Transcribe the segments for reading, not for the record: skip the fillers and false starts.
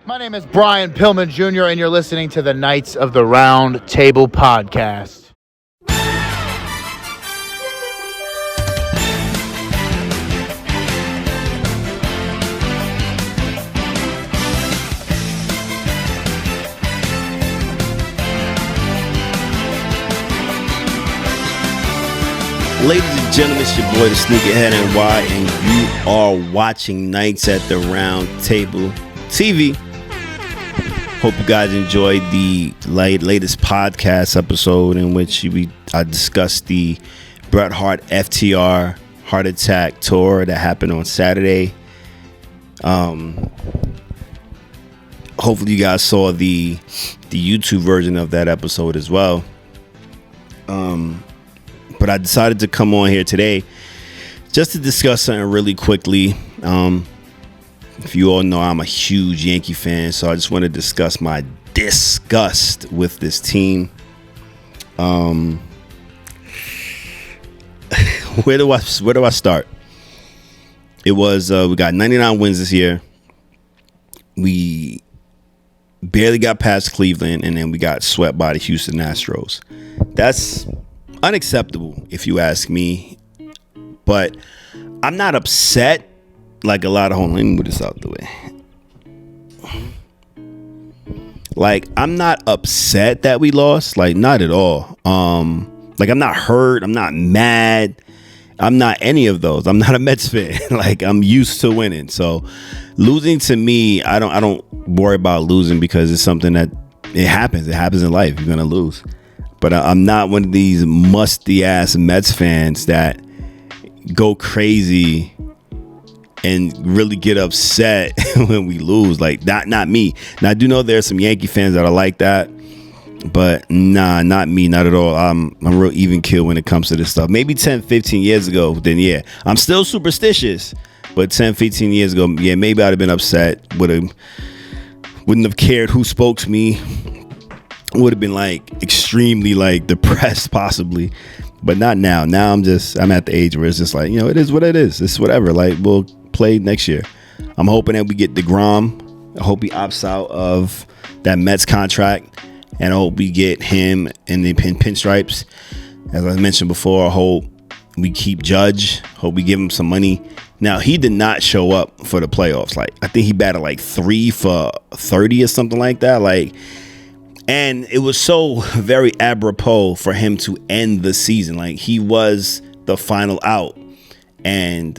My name is Brian Pillman Jr., and you're listening to the Knights of the Round Table podcast. Ladies and gentlemen, it's your boy, the Sneakerhead NY, and you are watching Knights at the Round Table TV. Hope you guys enjoyed the latest podcast episode in which I discussed the Bret Hart FTR Heart Attack tour that happened on Saturday. Hopefully you guys saw the YouTube version of that episode as well. But I decided to come on here today just to discuss something really quickly. If you all know, I'm a huge Yankee fan, so I just want to discuss my disgust with this team. Where do I start? It was we got 99 wins this year. We barely got past Cleveland, and then we got swept by the Houston Astros. That's unacceptable, if you ask me. But I'm not upset like a lot of. Hold on, let me move this out the way. Like, I'm not upset that we lost. Like, not at all. Like, I'm not hurt. I'm not mad. I'm not any of those. I'm not a Mets fan. Like, I'm used to winning. So losing to me, I don't worry about losing because it's something that it happens. It happens in life. You're gonna lose. But I'm not one of these musty ass Mets fans that go crazy and really get upset when we lose. Like, not me. Now, I do know there's some Yankee fans that are like that, but nah, not me, not at all. I'm real even keel when it comes to this stuff. Maybe 10, 15 years ago, then yeah, I'm still superstitious. But 10, 15 years ago, yeah, maybe I'd have been upset. Wouldn't have cared who spoke to me. Would have been like extremely like depressed possibly, but not now. Now I'm at the age where it's just like, it is what it is. It's whatever. Like, we'll play next year. I'm hoping that we get DeGrom. I hope he opts out of that Mets contract, and I hope we get him in the pinstripes. As I mentioned before, I hope we keep Judge. Hope we give him some money. Now, he did not show up for the playoffs. Like, I think he batted like 3 for 30 or something like that. Like, and it was so very apropos for him to end the season. Like, he was the final out, and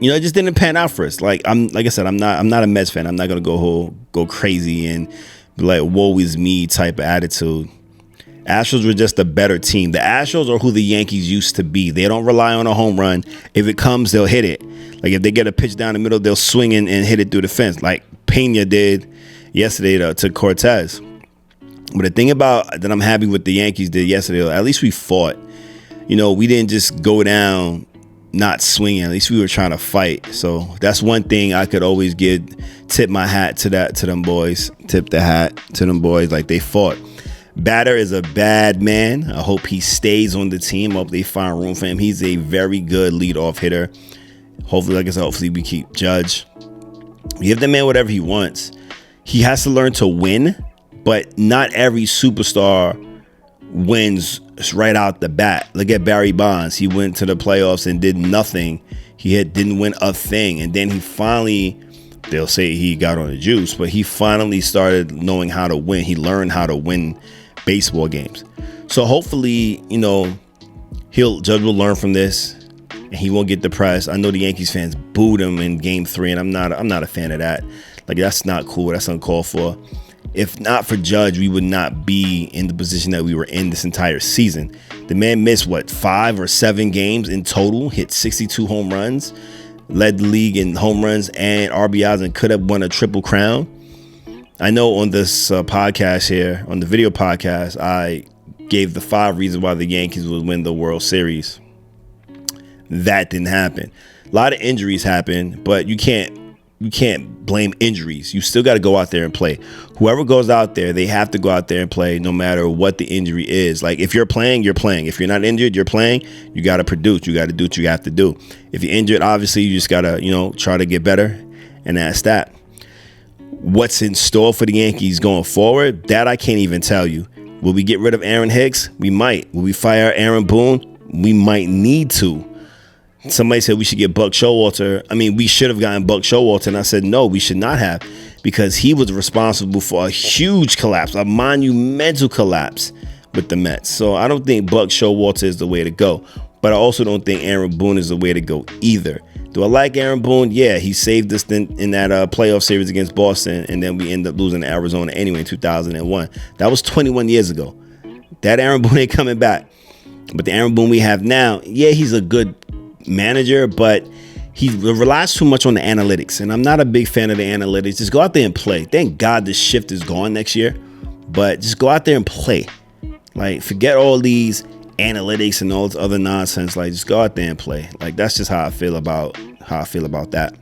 it just didn't pan out for us. Like I said, I'm not a Mets fan. I'm not gonna go crazy and be like, woe is me type of attitude. Astros were just a better team. The Astros are who the Yankees used to be. They don't rely on a home run. If it comes, they'll hit it. Like, if they get a pitch down the middle, they'll swing and hit it through the fence, like Pena did yesterday to Cortez. But the thing that I'm happy with the Yankees did yesterday, at least we fought. We didn't just go down not swinging. At least we were trying to fight. So that's one thing I could always tip my hat to them boys. Tip the hat to them boys. Like, they fought. Batter is a bad man. I hope he stays on the team. I hope they find room for him. He's a very good leadoff hitter. Hopefully, like I said, hopefully we keep Judge. Give the man whatever he wants. He has to learn to win, but not every superstar wins right out the bat. Look at Barry Bonds. He went to the playoffs and did nothing. He didn't win a thing. And then he finally, they'll say he got on the juice, but he finally started knowing how to win. He learned how to win baseball games. So hopefully, Judge will learn from this and he won't get depressed. I know the Yankees fans booed him in game 3, and I'm not a fan of that. Like, that's not cool. That's uncalled for. If not for Judge, we would not be in the position that we were in this entire season. The man missed, 5 or 7 games in total, hit 62 home runs, led the league in home runs and RBIs, and could have won a triple crown. I know on this podcast here, on the video podcast, I gave the 5 reasons why the Yankees would win the World Series. That didn't happen. A lot of injuries happened, but you can't blame injuries. You still got to go out there and play. Whoever goes out there, they have to go out there and play no matter what the injury is. Like, if you're playing, you're playing. If you're not injured, you're playing. You got to produce. You got to do what you have to do. If you're injured, obviously, you just got to, try to get better. And that's that. what's in store for the Yankees going forward, that I can't even tell you. Will we get rid of Aaron Hicks? We might. Will we fire Aaron Boone? We might need to. Somebody said we should get Buck Showalter. I mean, we should have gotten Buck Showalter, and I said no, we should not have, because he was responsible for a huge collapse, a monumental collapse with the Mets. So I don't think Buck Showalter is the way to go, but I also don't think Aaron Boone is the way to go either. Do I like Aaron Boone? Yeah, he saved us in that playoff series against Boston, and then we ended up losing to Arizona anyway in 2001. That was 21 years ago. That Aaron Boone ain't coming back. But the Aaron Boone we have now, yeah, he's a good manager, but he relies too much on the analytics, and I'm not a big fan of the analytics. Just go out there and play. Thank God this shift is gone next year, but just go out there and play. Like, forget all these analytics and all this other nonsense. Like, just go out there and play. Like, that's just how I feel about that.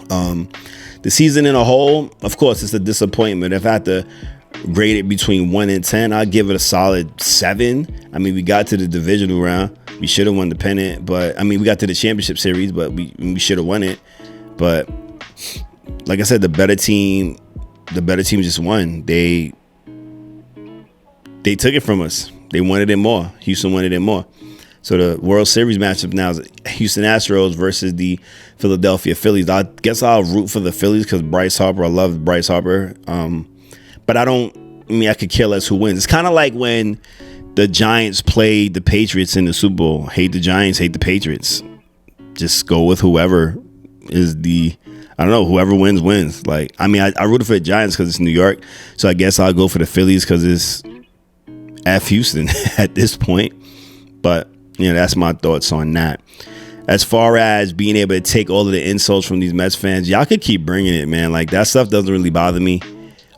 The season in a whole, of course, it's a disappointment. If I had to grade it between 1 and 10, I'd give it a solid 7. I mean, we got to the divisional round. We should have won the pennant, but I mean, we got to the championship series, but we should have won it. But like I said, the better team just won. They took it from us. They wanted it more. Houston wanted it more. So the World Series matchup now is Houston Astros versus the Philadelphia Phillies. I guess I'll root for the Phillies because Bryce Harper. I love Bryce Harper. But I could care less who wins. It's kind of like when the Giants played the Patriots in the Super Bowl. Hate the Giants, hate the Patriots. Just go with whoever is whoever wins. Like, I mean, I rooted for the Giants because it's New York. So I guess I'll go for the Phillies because it's at Houston at this point. But, that's my thoughts on that. As far as being able to take all of the insults from these Mets fans, y'all could keep bringing it, man. Like, that stuff doesn't really bother me.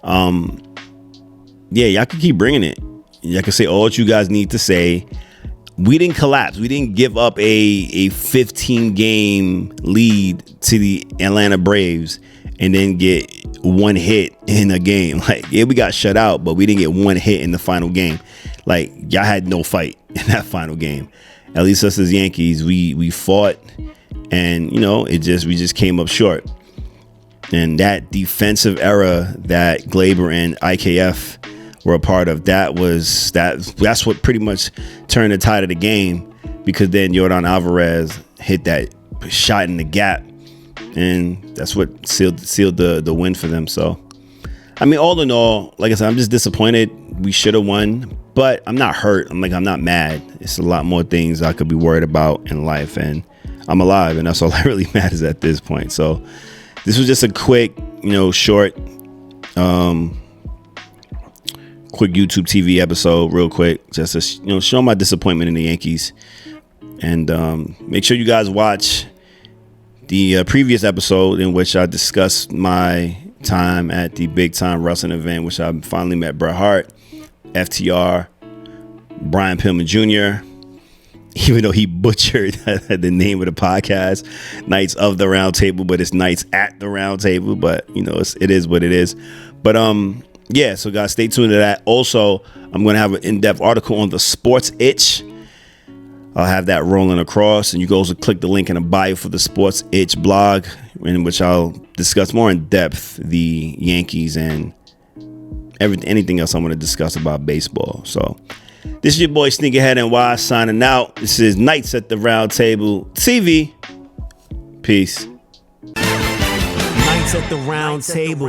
Y'all can keep bringing it. Y'all can say all what you guys need to say. We didn't collapse. We didn't give up a 15-game lead to the Atlanta Braves and then get one hit in a game. Like, yeah, we got shut out, but we didn't get one hit in the final game. Like, y'all had no fight in that final game. At least us as Yankees, we fought, and we just came up short. And that defensive era that Glaber and IKF were a part of, that's what pretty much turned the tide of the game, because then Yordan Alvarez hit that shot in the gap, and that's what sealed the win for them. So, I mean, all in all, like I said, I'm just disappointed. We should have won, but I'm not hurt. I'm not mad. It's a lot more things I could be worried about in life, and I'm alive, and that's all that really matters at this point. So this was just a quick, short, quick YouTube TV episode, real quick, just to show my disappointment in the Yankees. And make sure you guys watch the previous episode in which I discussed my time at the big time wrestling event, which I finally met Bret Hart, FTR, Brian Pillman Jr., even though he butchered the name of the podcast, Knights of the Round Table, but it's Knights at the Round Table. But it is what it is. But so guys, stay tuned to that. Also, I'm going to have an in-depth article on the Sports Itch. I'll have that rolling across, and you guys will click the link in the bio for the Sports Itch blog, in which I'll discuss more in depth the Yankees and anything else I want to discuss about baseball. So this is your boy Sneakerhead NY signing out. This is Knights at the Round Table TV. Peace. Knights at the Round Table.